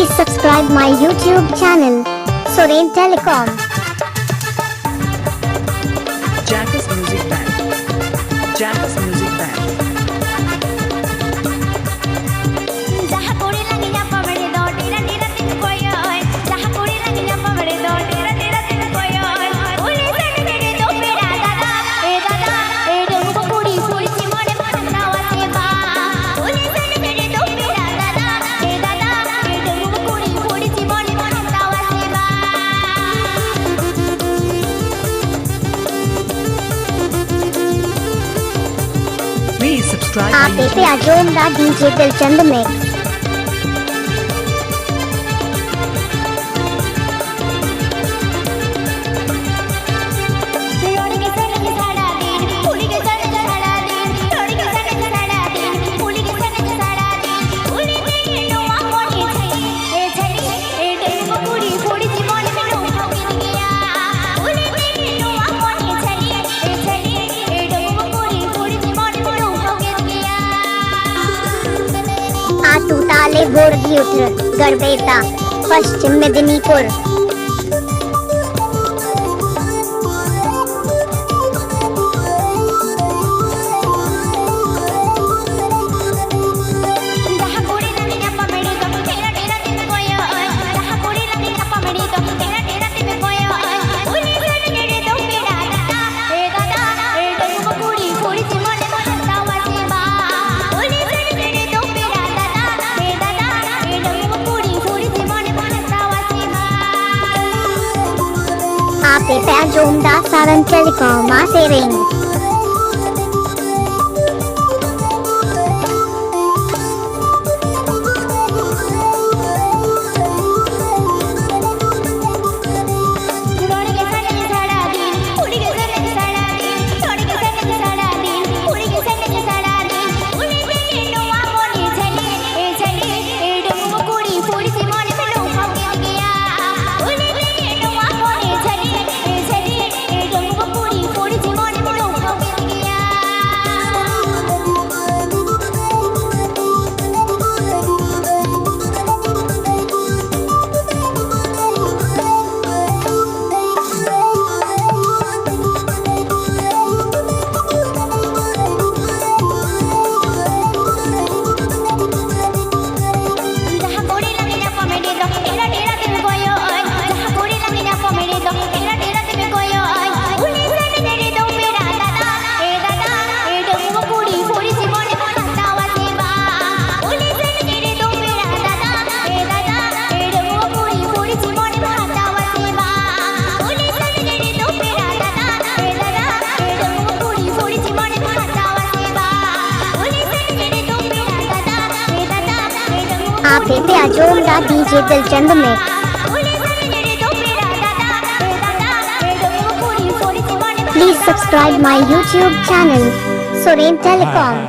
Please subscribe my YouTube channel, Soren Telecom. Jackass Music Band. Jackass Music Band. Please subscribe my आप YouTube. पे अजोमदा DJ Dilchand mix. तूताले Borgi उतर गड़बेता पश्चिम मेदिनीपुर। आप पे अजोमदा Saran telecom से ring. आप पे अजोमदा DJ Dilchand mix. Please subscribe my YouTube channel, Soren Telecom.